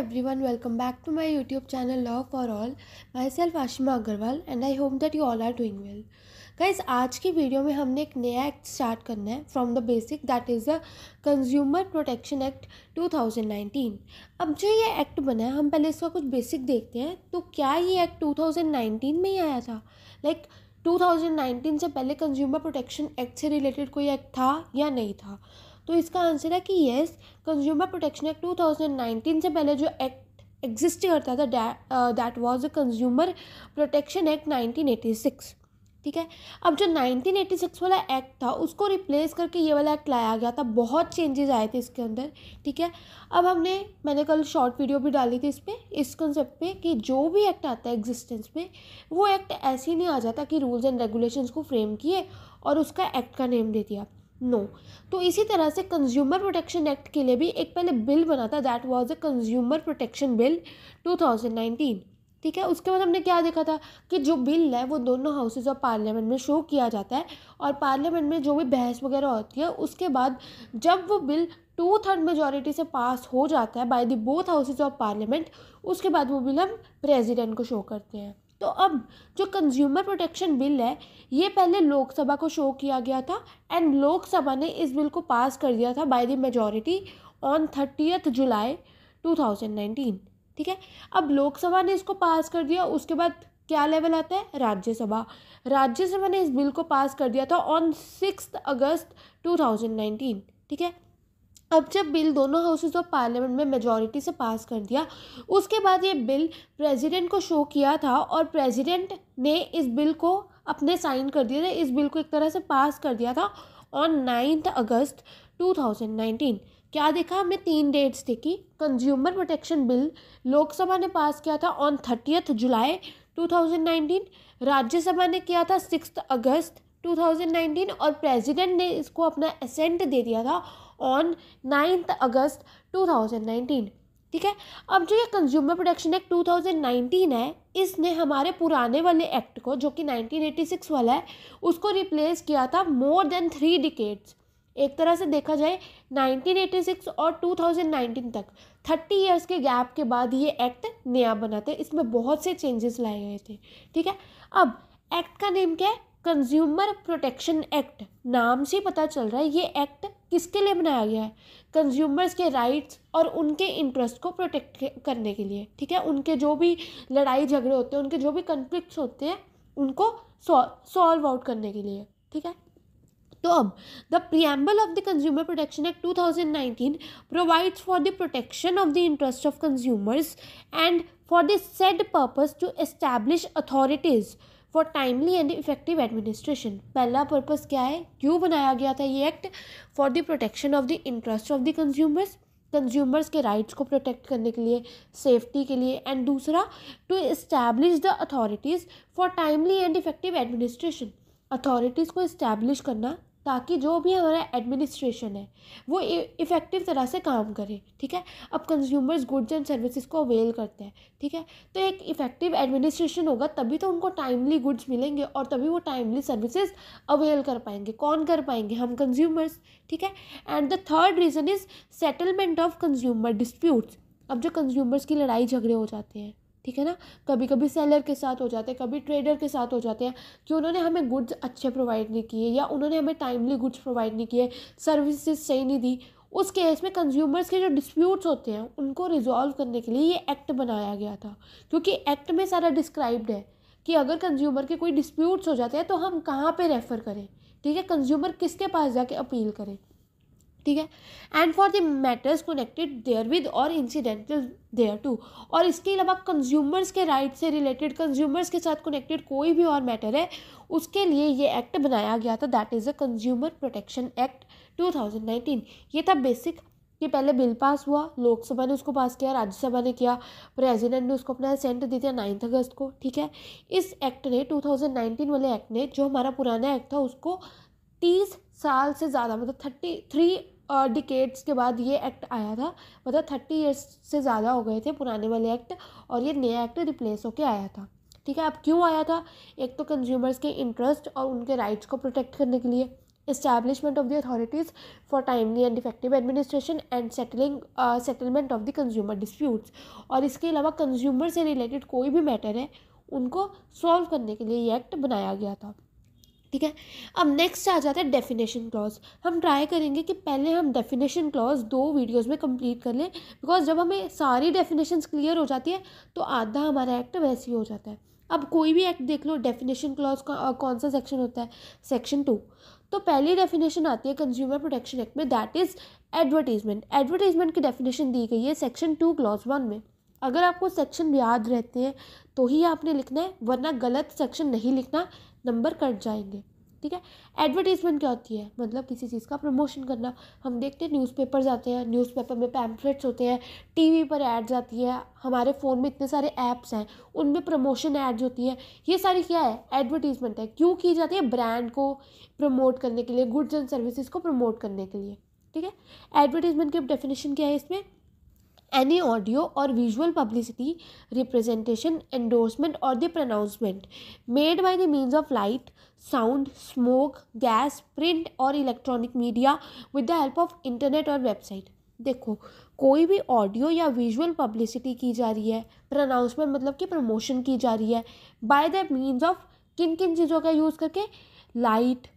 everyone, welcome back to my YouTube channel Love for All. Myself Ashima Agarwal and I hope that you all are doing well. Guys, आज की video में हमने एक नया act start करना है from the basic, that is the consumer protection act 2019. अब जो ये एक्ट बना है, हम पहले इसका कुछ बेसिक देखते हैं. तो क्या ये एक्ट 2019 में ही आया था? लाइक 2019 से पहले कंज्यूमर प्रोटेक्शन एक्ट से रिलेटेड कोई एक्ट था या नहीं था? तो इसका आंसर है कि येस, कंज्यूमर प्रोटेक्शन एक्ट 2019 से पहले जो एक्ट एग्जिस्ट करता था that was the consumer protection act 1986. ठीक है. अब जो 1986 वाला एक्ट था उसको रिप्लेस करके ये वाला एक्ट लाया गया था. बहुत चेंजेस आए थे इसके अंदर. ठीक है. अब मैंने कल शॉर्ट वीडियो भी डाली थी इस कंसेप्ट पे कि जो भी एक्ट आता है एग्जिस्टेंस में, वो एक्ट ऐसे ही नहीं आ जाता कि रूल्स एंड रेगुलेशंस को फ्रेम किए और उसका एक्ट का नेम दे दिया. नो. तो इसी तरह से कंज्यूमर प्रोटेक्शन एक्ट के लिए भी एक पहले बिल बना था, that was the consumer protection bill 2019. ठीक है. उसके बाद हमने क्या देखा था कि जो बिल है वो दोनों हाउसेज ऑफ पार्लियामेंट में शो किया जाता है और पार्लियामेंट में जो भी बहस वगैरह होती है उसके बाद जब वो बिल 2/3 मेजॉरिटी से पास हो जाता है by the both houses of parliament, उसके बाद वो बिल हम प्रेसिडेंट को शो करते हैं. तो अब जो कंज्यूमर प्रोटेक्शन बिल है ये पहले लोकसभा को शो किया गया था एंड लोकसभा ने इस बिल को पास कर दिया था बाय द मेजॉरिटी ऑन 30 जुलाई 2019. ठीक है. अब लोकसभा ने इसको पास कर दिया, उसके बाद क्या लेवल आता है? राज्यसभा. राज्यसभा ने इस बिल को पास कर दिया था ऑन 6 अगस्त 2019. ठीक है. अब जब बिल दोनों हाउसेज ऑफ पार्लियामेंट में मेजॉरिटी से पास कर दिया, उसके बाद ये बिल प्रेसिडेंट को शो किया था और प्रेसिडेंट ने इस बिल को अपने साइन कर दिया था. इस बिल को एक तरह से पास कर दिया था ऑन 9 अगस्त 2019. क्या देखा हमने? 3 डेट्स देखी. कंज्यूमर प्रोटेक्शन बिल लोकसभा ने पास किया था ऑन 30 जुलाई 2019, राज्यसभा ने किया था 6 अगस्त 2019 और प्रेसिडेंट ने इसको अपना असेंट दे दिया था ऑन 9 अगस्त 2019. ठीक है. अब जो ये कंज्यूमर प्रोटेक्शन एक्ट 2019 है, इसने हमारे पुराने वाले एक्ट को जो कि 1986 वाला है उसको रिप्लेस किया था मोर देन 3 डिकेड्स. एक तरह से देखा जाए 1986 और 2019 तक 30 ईयर्स के गैप के बाद ये एक्ट नया बना था. इसमें बहुत से चेंजेस लाए गए थे. ठीक है. अब एक्ट का नेम क्या है? Consumer protection act. नाम से पता चल रहा है ये एक्ट किसके लिए बनाया गया है? कंज्यूमर्स के राइट्स और उनके इंटरेस्ट को प्रोटेक्ट करने के लिए. ठीक है. उनके जो भी लड़ाई झगड़े होते हैं, उनके जो भी कन्फ्लिक्ट्स होते हैं, उनको सॉल्व आउट करने के लिए. ठीक है. तो अब the preamble of the consumer protection act 2019 provides for the protection of the interest of consumers and for the said purpose to establish authorities for timely and effective administration. पहला purpose क्या है? क्यों बनाया गया था ये act? For the protection of the interest of the consumers के rights को प्रोटेक्ट करने के लिए, सेफ्टी के लिए. एंड दूसरा, to establish the authorities for timely and effective administration. Authorities को इस्टेब्लिश करना ताकि जो भी हमारा एडमिनिस्ट्रेशन है वो इफ़ेक्टिव तरह से काम करे. ठीक है. अब कंज्यूमर्स गुड्स एंड सर्विसेज को अवेल करते हैं. ठीक है. तो एक इफ़ेक्टिव एडमिनिस्ट्रेशन होगा तभी तो उनको टाइमली गुड्स मिलेंगे और तभी वो टाइमली सर्विसेज अवेल कर पाएंगे. कौन कर पाएंगे? हम कंज्यूमर्स. ठीक है. And the third reason is settlement of consumer disputes. अब जो कंज्यूमर्स की लड़ाई झगड़े हो जाते हैं, ठीक है ना, कभी कभी सेलर के साथ हो जाते हैं, कभी ट्रेडर के साथ हो जाते हैं कि उन्होंने हमें गुड्स अच्छे प्रोवाइड नहीं किए या उन्होंने हमें टाइमली गुड्स प्रोवाइड नहीं किए, सर्विसेज सही नहीं दी. उस केस में कंज्यूमर्स के जो डिस्प्यूट्स होते हैं उनको रिजॉल्व करने के लिए ये एक्ट बनाया गया था. क्योंकि एक्ट में सारा डिस्क्राइब्ड है कि अगर कंज्यूमर के कोई डिस्प्यूट्स हो जाते हैं तो हम कहाँ पर रेफ़र करें. ठीक है. कंज्यूमर किसके पास जाके अपील करें. ठीक है. And for the matters connected therewith or incidental thereto. और इसके अलावा कंज्यूमर्स के राइट से रिलेटेड, कंज्यूमर्स के साथ कनेक्टेड कोई भी और मैटर है, उसके लिए ये एक्ट बनाया गया था. That is the consumer protection act 2019. ये था बेसिक कि पहले बिल पास हुआ, लोकसभा ने उसको पास किया, राज्यसभा ने किया, प्रेसिडेंट ने उसको अपना असेंट दे दिया 9 अगस्त को. ठीक है. इस एक्ट ने 2019 वाले एक्ट ने जो हमारा पुराना एक्ट था उसको 30 साल से ज़्यादा, मतलब 33 डिकेड्स के बाद ये एक्ट आया था. मतलब 30 ईयर्स से ज़्यादा हो गए थे पुराने वाले एक्ट और ये नया एक्ट रिप्लेस होके आया था. ठीक है. अब क्यों आया था? एक तो कंज्यूमर्स के इंटरेस्ट और उनके राइट्स को प्रोटेक्ट करने के लिए. establishment of the authorities for timely and effective administration and settlement of the consumer disputes। और इसके अलावा कंज्यूमर से रिलेटेड कोई भी मैटर है उनको सॉल्व करने के लिए ये एक्ट बनाया गया था। ठीक है, अब नेक्स्ट आ जाता है डेफिनेशन क्लॉज। हम ट्राई करेंगे कि पहले हम डेफिनेशन क्लॉज 2 वीडियोस में कंप्लीट कर लें, बिकॉज जब हमें सारी डेफिनेशंस क्लियर हो जाती है तो आधा हमारा एक्ट वैसे ही हो जाता है। अब कोई भी एक्ट देख लो, डेफिनेशन क्लॉज का कौन सा सेक्शन होता है, सेक्शन 2। तो पहली डेफिनेशन आती है कंज्यूमर प्रोटेक्शन एक्ट में, दैट इज़ एडवर्टीजमेंट। एडवर्टीजमेंट की डेफिनेशन दी गई है सेक्शन 2 क्लॉज 1 में। अगर आपको सेक्शन याद रहते हैं तो ही आपने लिखना है, वरना गलत सेक्शन नहीं लिखना, नंबर कट जाएंगे। ठीक है, एडवर्टीजमेंट क्या होती है, मतलब किसी चीज़ का प्रमोशन करना। हम देखते हैं न्यूज़पेपर्स आते हैं, न्यूज़पेपर में पैम्फलेट्स होते हैं, टीवी पर एड्स आती है, हमारे फ़ोन में इतने सारे ऐप्स हैं उनमें प्रमोशन एड्स होती है। ये सारी क्या है, एडवर्टीजमेंट है। क्यों की जाती है, ब्रांड को प्रमोट करने के लिए, गुड्स एंड सर्विसेज को प्रमोट करने के लिए। ठीक है, एडवर्टीजमेंट की डेफिनेशन क्या है इसमें, any audio or visual publicity, representation, endorsement or the pronouncement made by the means of light, sound, smoke, gas, print or electronic media with the help of internet or website। देखो, कोई भी audio या visual publicity की जा रही है, pronouncement मतलब कि प्रमोशन की जा रही है, by the means of kin किन चीज़ों का यूज़ करके, light,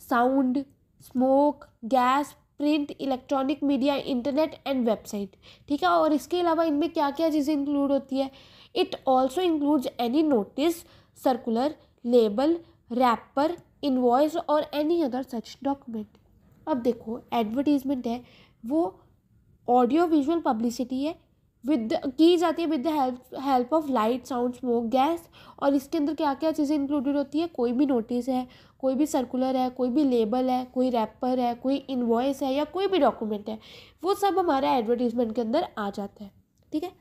sound, smoke, gas, print, electronic media, internet and website. ठीक है, और इसके अलावा इनमें क्या क्या चीज़ें इंक्लूड होती है, it also includes any notice, circular, label, wrapper, invoice or any other such document. अब देखो, एडवर्टीजमेंट है वो ऑडियो विजुअल पब्लिसिटी है, की जाती है with the help of light, sound, smoke, gas. और इसके अंदर क्या क्या चीज़ें इंक्लूडेड होती है, कोई भी नोटिस है, कोई भी सर्कुलर है, कोई भी लेबल है, कोई रैपर है, कोई इनवॉइस है या कोई भी डॉक्यूमेंट है, वो सब हमारा एडवर्टीजमेंट के अंदर आ जाता है। ठीक है,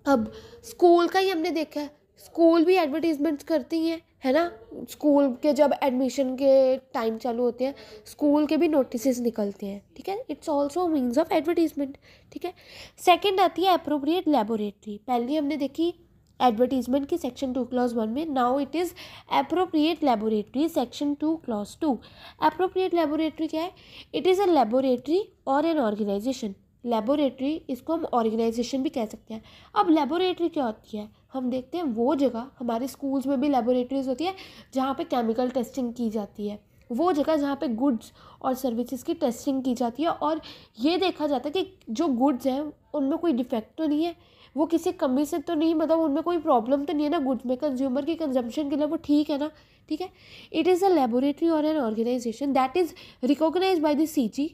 अब स्कूल का ही हमने देखा है, स्कूल भी एडवर्टीजमेंट्स करती हैं, है ना। स्कूल के जब एडमिशन के टाइम चालू होते हैं, स्कूल के भी नोटिस निकलते हैं। ठीक है, it's also means of advertisement. ठीक है, सेकंड आती है अप्रोप्रिएट लेबोरेटरी। पहले हमने देखी एडवर्टीजमेंट की सेक्शन 2 क्लॉज 1 में, now it is appropriate laboratory section 2 clause 2। Appropriate laboratory क्या है, it is a laboratory or an organisation. Laboratory, इसको हम ऑर्गेनाइजेशन भी कह सकते हैं। अब लेबोरेटरी क्या होती है, हम देखते हैं वो जगह, हमारे स्कूल्स में भी लेबोरेटरीज होती है जहाँ पे केमिकल टेस्टिंग की जाती है, वो जगह जहाँ पे गुड्स और सर्विसेज की टेस्टिंग की जाती है, और ये देखा जाता है कि जो गुड्स हैं उनमें कोई डिफेक्ट तो नहीं है, वो किसी कमी से तो नहीं, मतलब उनमें कोई प्रॉब्लम तो नहीं है ना, गुड्स में कंज्यूमर की कंजम्पशन के लिए वो ठीक है ना। ठीक है, it is a laboratory or an organisation that is recognise by the CG।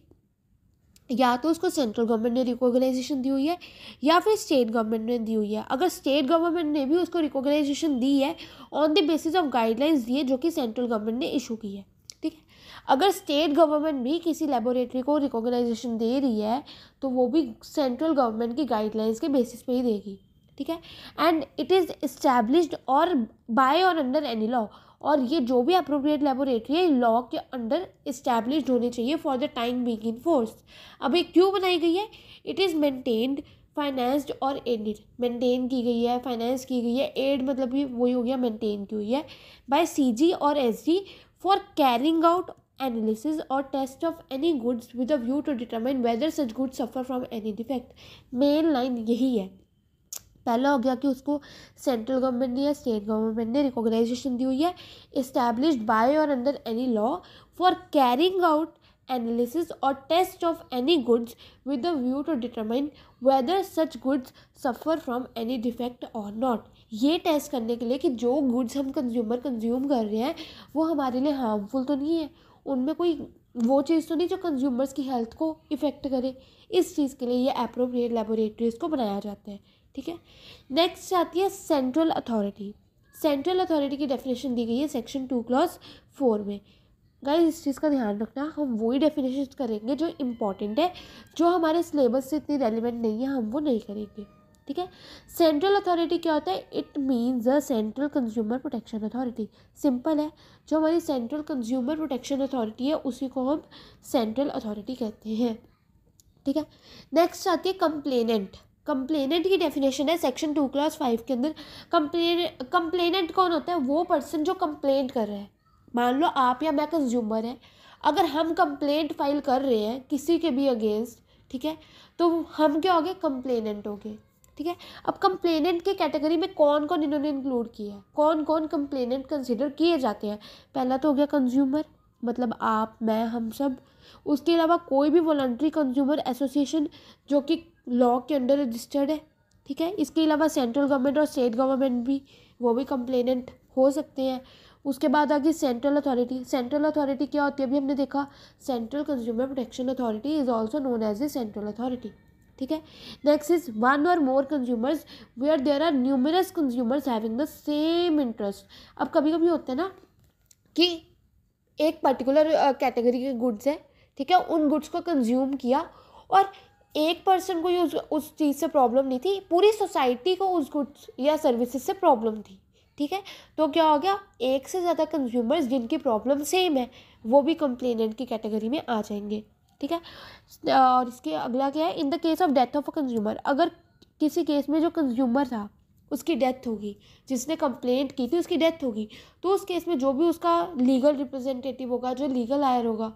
या तो उसको सेंट्रल गवर्नमेंट ने रिकॉग्नाइजेशन दी हुई है या फिर स्टेट गवर्नमेंट ने दी हुई है। अगर स्टेट गवर्नमेंट ने भी उसको रिकॉग्नाइजेशन दी है on the basis of guidelines दी है जो कि सेंट्रल गवर्नमेंट ने इशू की है। ठीक है, अगर स्टेट गवर्नमेंट भी किसी लेबोरेटरी को रिकॉग्नाइजेशन दे रही है तो वो भी सेंट्रल गवर्नमेंट की गाइडलाइंस के बेसिस पे ही देगी। ठीक है, एंड इट इज़ इस्टेब्लिश्ड और bye or under any law. और ये जो भी अप्रोप्रिएट लेबोरेटरी है लॉ के अंडर इस्टेब्लिश्ड होनी चाहिए for the time being in force. अब ये क्यों बनाई गई है, इट इज़ मेंटेन्ड, फाइनेंस्ड और एडेड। मेंटेन की गई है, फाइनेंस की गई है, एड मतलब कि वही हो गया, मेंटेन की हुई है बाय CG और SG for carrying out analysis or test of any goods with a view to determine whether such goods suffer from any defect. Main line यही है। पहला हो गया कि उसको सेंट्रल गवर्नमेंट ने या स्टेट गवर्नमेंट ने रिकॉग्नाइजेशन दी हुई है, established by or under any law for carrying out analysis or test of any goods with the view to determine whether such goods suffer from any defect or not. ये test करने के लिए कि जो goods हम consumer consume कर रहे हैं वो हमारे लिए हार्मफुल तो नहीं है, उनमें कोई वो चीज़ तो नहीं जो कंज्यूमर्स की हेल्थ को इफ़ेक्ट करे। इस चीज़ के लिए ये एप्रोप्रिएट लेबोरेटरीज़ को बनाया जाता है। ठीक है, नेक्स्ट आती है सेंट्रल अथॉरिटी। सेंट्रल अथॉरिटी की डेफिनेशन दी गई है सेक्शन 2 क्लॉज 4 में। गाइस इस चीज़ का ध्यान रखना, हम वही डेफिनेशन करेंगे जो इम्पॉर्टेंट है, जो हमारे सिलेबस से इतनी रेलिवेंट नहीं है हम वो नहीं करेंगे। ठीक है, सेंट्रल अथॉरिटी क्या होता है, it means a central consumer protection authority. Simple है, जो हमारी सेंट्रल कंज्यूमर प्रोटेक्शन अथॉरिटी है उसी को हम सेंट्रल अथॉरिटी कहते हैं। ठीक है, नेक्स्ट आती है कंप्लेनेंट। कंप्लेनेंट की डेफिनेशन है सेक्शन 2 क्लॉज 5 के अंदर। कंप्लेनेंट कौन होता है, वो पर्सन जो कंप्लेंट कर रहा है। मान लो आप या मैं कंज्यूमर है, अगर हम कंप्लेंट फाइल कर रहे हैं किसी के भी अगेंस्ट, ठीक है, तो हम क्या हो गए, कंप्लेनेंट हो गए, ठीक है। अब कंप्लेनेंट की कैटेगरी में कौन कौन इन्होंने इंक्लूड किया है, कौन कौन कंप्लेनेंट कंसिडर किए जाते हैं। पहला तो हो गया कंज्यूमर, मतलब आप, मैं, हम सब। उसके अलावा कोई भी वॉलंटरी कंज्यूमर एसोसिएशन जो कि लॉ के अंडर रजिस्टर्ड है, ठीक है। इसके अलावा सेंट्रल गवर्नमेंट और स्टेट गवर्नमेंट भी, वो भी कंप्लेनेंट हो सकते हैं। उसके बाद आ गई सेंट्रल अथॉरिटी। सेंट्रल अथॉरिटी क्या होती है, अभी हमने देखा, central consumer protection authority is also known as a central authority, ठीक है। Next is one or more consumers where there are numerous consumers having the same interest. अब कभी कभी होता है ना कि एक पर्टिकुलर कैटेगरी के गुड्स है, ठीक है, उन गुड्स को कंज्यूम किया और एक पर्सन को उस चीज़ से प्रॉब्लम नहीं थी, पूरी सोसाइटी को उस गुड्स या सर्विसेज से प्रॉब्लम थी, ठीक है। तो क्या हो गया, एक से ज़्यादा कंज्यूमर्स जिनकी प्रॉब्लम सेम है वो भी कंप्लेनेंट की कैटेगरी में आ जाएंगे, ठीक है। और इसके अगला क्या है, in the case of death of a consumer, अगर किसी केस में जो कंज्यूमर था उसकी डेथ होगी, जिसने कंप्लेंट की थी उसकी डेथ होगी, तो उस केस में जो भी उसका लीगल रिप्रेजेंटेटिव होगा, जो लीगल आयर होगा,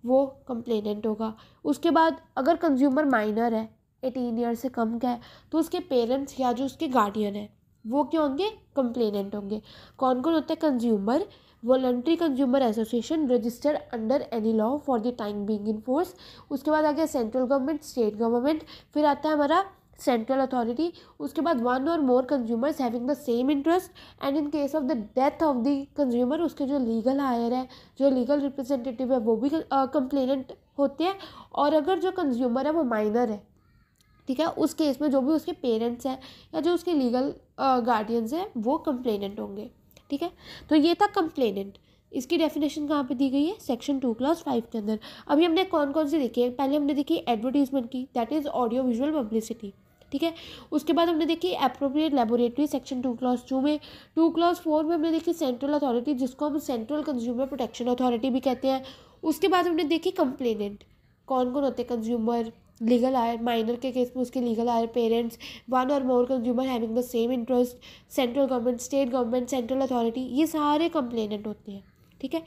वो कंप्लेनेंट होगा। उसके बाद अगर कंज्यूमर माइनर है, 18 ईयर से कम का है, तो उसके पेरेंट्स या जो उसके गार्डियन है वो क्या होंगे, कंप्लेनेंट होंगे। कौन कौन होते हैं, consumer, voluntary consumer association registered under any law for the time being in force. उसके बाद आ गया सेंट्रल गवर्नमेंट, स्टेट गवर्नमेंट, फिर आता है हमारा सेंट्रल अथॉरिटी। उसके बाद one or more consumers having the same interest, and in case of the death of the consumer उसके जो लीगल हायर है, जो लीगल रिप्रेजेंटेटिव है, वो भी कंप्लेनेंट होते हैं। और अगर जो कंज्यूमर है वो माइनर है, ठीक है, उस केस में जो भी उसके पेरेंट्स हैं या जो उसके लीगल गार्डियंस हैं वो कंप्लेनेंट होंगे, ठीक है। तो ये था कंप्लेनेंट। इसकी डेफिनेशन कहाँ पे दी गई है, सेक्शन 2 क्लॉज 5 के अंदर। अभी हमने कौन कौन सी देखी है, पहले हमने देखी एडवर्टीजमेंट की, that is audio visual publicity, ठीक है। उसके बाद हमने देखी अप्रोप्रिएट लेबोरेटरी, सेक्शन 2 क्लॉज 2 में। 2 क्लॉज 4 में हमने देखी सेंट्रल अथॉरिटी, जिसको हम सेंट्रल कंज्यूमर प्रोटेक्शन अथॉरिटी भी कहते हैं। उसके बाद हमने देखी कंप्लेनेंट, कौन कौन होते हैं, कंज्यूमर, लीगल आयर, माइनर के केस में उसके legal heir, parents, one or more consumer having the same interest, central government, state government, central authority, ये सारे कंप्लेनेंट होते हैं, ठीक है।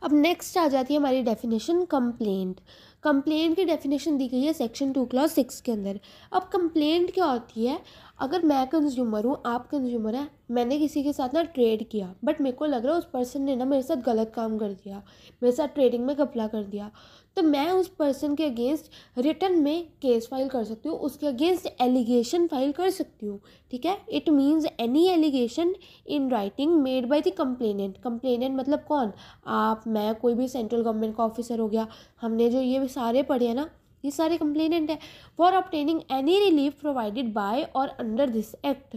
अब नेक्स्ट आ जाती है हमारी डेफिनेशन कंप्लेंट। कंप्लेंट की डेफिनेशन दी गई है सेक्शन 2 क्लॉज 6 के अंदर। अब कंप्लेंट क्या होती है, अगर मैं कंज्यूमर हूँ, आप कंज्यूमर हैं, मैंने किसी के साथ ना ट्रेड किया, बट मेरे को लग रहा है उस पर्सन ने ना मेरे साथ गलत काम कर दिया, मेरे साथ ट्रेडिंग में घपला कर दिया, तो मैं उस पर्सन के अगेंस्ट रिटर्न में केस फाइल कर सकती हूँ, उसके अगेंस्ट एलिगेशन फाइल कर सकती हूँ, ठीक है। It means any allegation in writing made by the complainant. Complainant मतलब कौन, आप, मैं, कोई भी सेंट्रल गवर्नमेंट का ऑफिसर हो गया, हमने जो ये सारे पढ़े हैं ना, ये सारे कंप्लेनेंट है। For obtaining any relief provided by or under this act,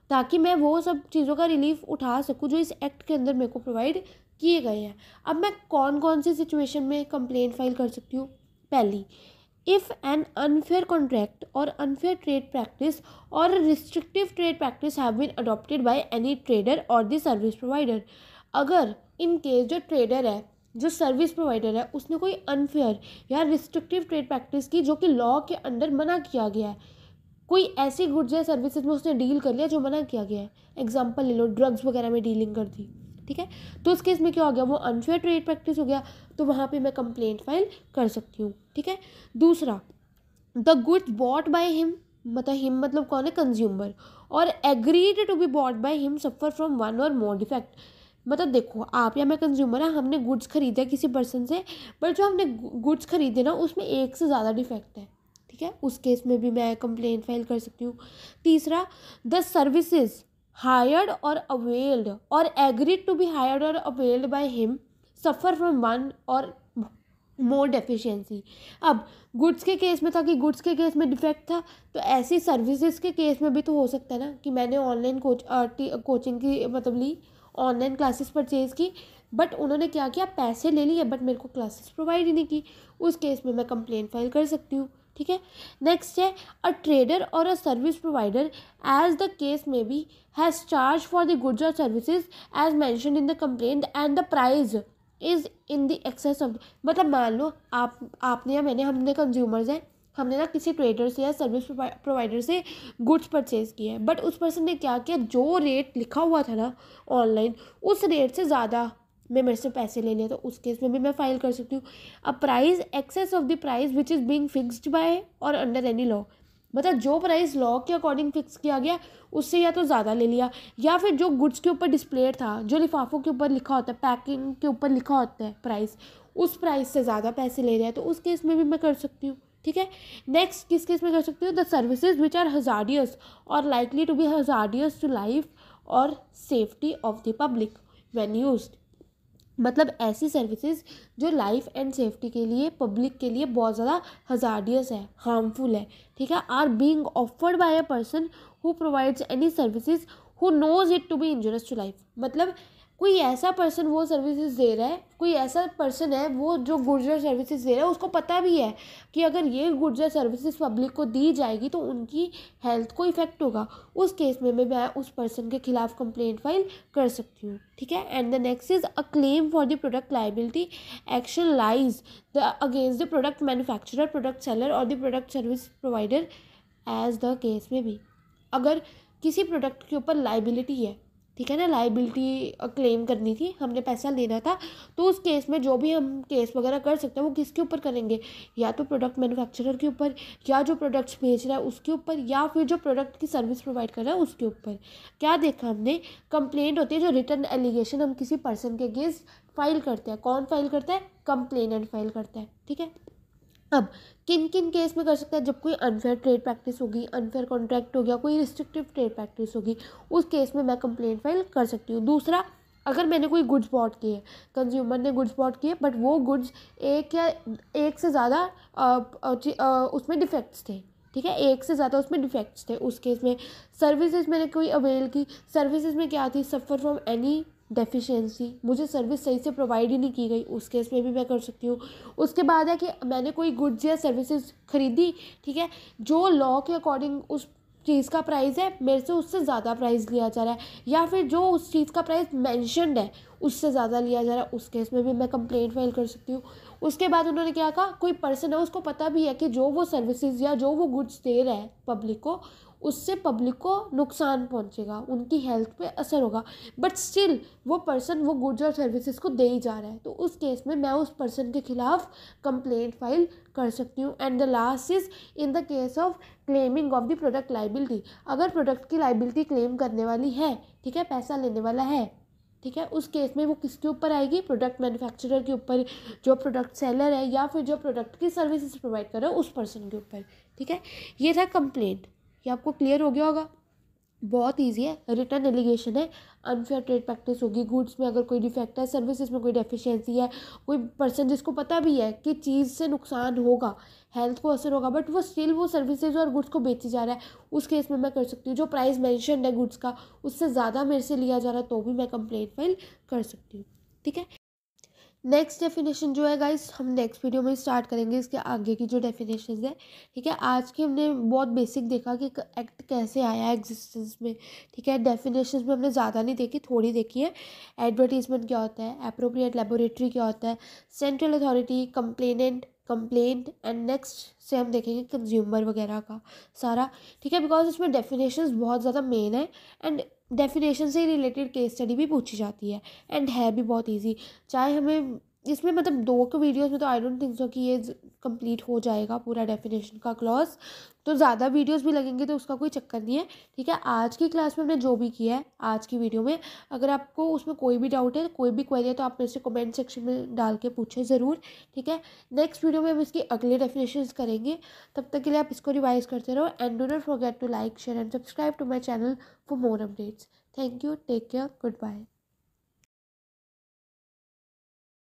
ताकि मैं वो सब चीज़ों का रिलीफ उठा सकूँ जो इस एक्ट के अंदर मेरे को प्रोवाइड किए गए हैं। अब मैं कौन कौन सी सिचुएशन में कंप्लेंट फाइल कर सकती हूँ, पहली, if an unfair contract or unfair trade practice or restrictive trade practice have been adopted by any trader or the service provider. अगर इन केस जो ट्रेडर है, जो सर्विस प्रोवाइडर है, उसने कोई अनफेयर या रिस्ट्रिक्टिव ट्रेड प्रैक्टिस की जो कि लॉ के अंडर मना किया गया है, कोई ऐसी गुड्स या सर्विसेज में उसने डील कर लिया जो मना किया गया है, एग्जांपल ले लो, ड्रग्स वगैरह में डीलिंग कर दी, ठीक है, तो उस केस में क्या हो गया, वो अनफेयर ट्रेड प्रैक्टिस हो गया, तो वहाँ पे मैं कंप्लेंट फाइल कर सकती हूँ, ठीक है। दूसरा, the goods bought by him, मतलब हिम मतलब कौन है, consumer, or agreed to be bought by him suffer from one or more defect. मतलब देखो, आप या मैं कंज्यूमर है, हमने गुड्स खरीदे किसी पर्सन से, बट जो हमने गुड्स खरीदे ना उसमें एक से ज़्यादा डिफेक्ट है, ठीक है, उस केस में भी मैं कंप्लेंट फाइल कर सकती हूँ। तीसरा, द सर्विसेज हायर्ड और अवेल्ड और एग्रीड टू बी हायर्ड और availed bye him suffer from one or more deficiency. अब गुड्स के केस में था कि गुड्स के केस में डिफेक्ट था, तो ऐसी सर्विसेज के केस में भी तो हो सकता है ना कि मैंने ऑनलाइन कोचिंग की मतलब ली, ऑनलाइन क्लासेस परचेज़ की, बट उन्होंने क्या किया, पैसे ले लिए बट मेरे को क्लासेस प्रोवाइड ही नहीं की, उस केस में मैं कंप्लेंट फाइल कर सकती हूँ, ठीक है। नेक्स्ट है, a trader or a service provider as the case may be has charged for the goods or services as mention in the complaint and the price is in the excess of, मतलब मान लो आपने या मैंने, हमने consumers हैं, हमने ना किसी ट्रेडर से या सर्विस प्रोवाइडर से गुड्स परचेज़ किए हैं, बट उस पर्सन ने क्या किया, जो रेट लिखा हुआ था ना ऑनलाइन, उस रेट से ज़्यादा में मेरे से पैसे ले लिए तो उस केस में भी मैं फाइल कर सकती हूँ। A price excess of the price which is being fixed by or under any law, मतलब जो प्राइस लॉ के अकॉर्डिंग फिक्स किया गया उससे या तो ज़्यादा ले लिया, या फिर जो गुड्स के ऊपर डिस्प्लेड था, जो लिफाफों के ऊपर लिखा होता है, पैकिंग के ऊपर लिखा होता है प्राइस, उस प्राइस से ज़्यादा पैसे ले रहे हैं तो उस केस में भी मैं कर सकती हूँ। ठीक है, नेक्स्ट किस केस में कर सकती हूँ, the services which are hazardous or likely to be hazardous to life और safety of the public when used, मतलब ऐसी सर्विसेज जो लाइफ एंड सेफ्टी के लिए, पब्लिक के लिए बहुत ज़्यादा हजार्डियस है, हार्मफुल है। ठीक है, are being offered by a person who provides any services who knows it to be injurious to life, मतलब कोई ऐसा पर्सन वो सर्विसेज दे रहा है, कोई ऐसा पर्सन है वो जो गुड्स और सर्विसेज दे रहा है उसको पता भी है कि अगर ये गुड्स और सर्विसेज पब्लिक को दी जाएगी तो उनकी हेल्थ को इफेक्ट होगा, उस केस में मैं उस पर्सन के खिलाफ कंप्लेंट फाइल कर सकती हूँ। ठीक है, and the next is a claim for the product liability action lies the against the product manufacturer, product seller or the product service provider as the case may be. अगर किसी product के ऊपर liability है, ठीक है ना, liability claim करनी थी, हमने पैसा लेना था, तो उस केस में जो भी हम केस वगैरह कर सकते हैं वो किसके ऊपर करेंगे, या तो प्रोडक्ट मैन्युफैक्चरर के ऊपर, या जो प्रोडक्ट्स बेच रहा है उसके ऊपर, या फिर जो प्रोडक्ट की सर्विस प्रोवाइड कर रहा है उसके ऊपर। क्या देखा हमने, कंप्लेंट होती है जो रिटर्न एलिगेशन हम किसी पर्सन के अगेंस्ट फाइल करते हैं। कौन फाइल करता है, कंप्लेनेंट फाइल करता है। ठीक है, अब किन किन केस में कर सकता है, जब कोई अनफेयर ट्रेड प्रैक्टिस होगी, अनफेयर कॉन्ट्रैक्ट हो गया, कोई रिस्ट्रिक्टिव ट्रेड प्रैक्टिस होगी, उस केस में मैं कंप्लेंट फाइल कर सकती हूँ। दूसरा, अगर मैंने कोई गुड्स बॉट किए, कंज्यूमर ने गुड्स बॉट किए बट वो गुड्स एक से ज़्यादा उसमें डिफेक्ट्स थे, ठीक है, एक से ज़्यादा उसमें डिफेक्ट्स थे, उस केस में सर्विसेज मैंने कोई अवेल की, सर्विसेज में क्या थी, सफ़र फ्रॉम एनी डेफिशिएंसी, मुझे सर्विस सही से प्रोवाइड ही नहीं की गई, उस केस में भी मैं कर सकती हूँ। उसके बाद है कि मैंने कोई गुड्स या सर्विसेज खरीदी, ठीक है, जो लॉ के अकॉर्डिंग उस चीज़ का प्राइस है मेरे से उससे ज़्यादा प्राइस लिया जा रहा है, या फिर जो उस चीज़ का प्राइस मैंशनड है उससे ज़्यादा लिया जा रहा है, उस केस में भी मैं कंप्लेंट फाइल कर सकती हूँ। उसके बाद उन्होंने क्या कहा, कोई पर्सन है उसको पता भी है कि जो वो सर्विसेज या जो वो गुड्स दे रहा है पब्लिक को, उससे पब्लिक को नुकसान पहुंचेगा, उनकी हेल्थ पे असर होगा, बट स्टिल वो पर्सन वो गुड्स और सर्विसेज को दे ही जा रहा है, तो उस केस में मैं उस पर्सन के खिलाफ कंप्लेंट फाइल कर सकती हूँ। And the last is in the case of claiming of the product liability, अगर प्रोडक्ट की लाइबिलिटी क्लेम करने वाली है, ठीक है, पैसा लेने वाला है, ठीक है, उस केस में वो किसके ऊपर आएगी, प्रोडक्ट मैन्युफैक्चरर के ऊपर, जो प्रोडक्ट सेलर है या फिर जो प्रोडक्ट की सर्विसेज प्रोवाइड कर रहा है उस पर्सन के ऊपर। ठीक है, ये था कंप्लेंट, ये आपको क्लियर हो गया होगा, बहुत इजी है, रिटर्न एलिगेशन है, अनफेयर ट्रेड प्रैक्टिस होगी, गुड्स में अगर कोई डिफेक्ट है, सर्विसेज में कोई डेफिशिएंसी है, कोई पर्सन जिसको पता भी है कि चीज़ से नुकसान होगा, हेल्थ को असर होगा, बट वो स्टिल वो सर्विसेज और गुड्स को बेची जा रहा है, उस केस में मैं कर सकती हूँ। जो प्राइस मेंशन्ड है गुड्स का उससे ज़्यादा मेरे से लिया जा रहा है तो भी मैं कंप्लेंट फाइल कर सकती हूँ। ठीक है, नेक्स्ट डेफिनेशन जो है गाइस हम नेक्स्ट वीडियो में स्टार्ट करेंगे इसके आगे की जो डेफिनेशन है। ठीक है, आज की हमने बहुत बेसिक देखा कि एक्ट कैसे आया एग्जिस्टेंस में। ठीक है, डेफिनेशन में हमने ज़्यादा नहीं देखी, थोड़ी देखी है। एडवर्टीजमेंट क्या होता है, एप्रोप्रिएट लेबोरेटरी क्या होता है, central authority, complaint and next से हम देखेंगे कंज्यूमर वगैरह का सारा। ठीक है, बिकॉज इसमें डेफिनेशंस बहुत ज़्यादा मेन है एंड डेफिनेशन से ही रिलेटेड केस स्टडी भी पूछी जाती है एंड है भी बहुत इजी। चाहे हमें इसमें मतलब 2 के वीडियोस में तो आई डोंट थिंक सो कि ये कंप्लीट हो जाएगा पूरा डेफिनेशन का क्लॉज, तो ज़्यादा वीडियोस भी लगेंगे तो उसका कोई चक्कर नहीं है। ठीक है, आज की क्लास में हमने जो भी किया है आज की वीडियो में, अगर आपको उसमें कोई भी डाउट है, कोई भी क्वेरी है तो आप मेरे से कमेंट सेक्शन में डाल के पूछें ज़रूर। ठीक है, नेक्स्ट वीडियो में हम इसकी अगले डेफिनेशंस करेंगे, तब तक के लिए आप इसको रिवाइज करते रहो and do not forget to like, share and subscribe to my channel for more updates. Thank you, take care, good bye.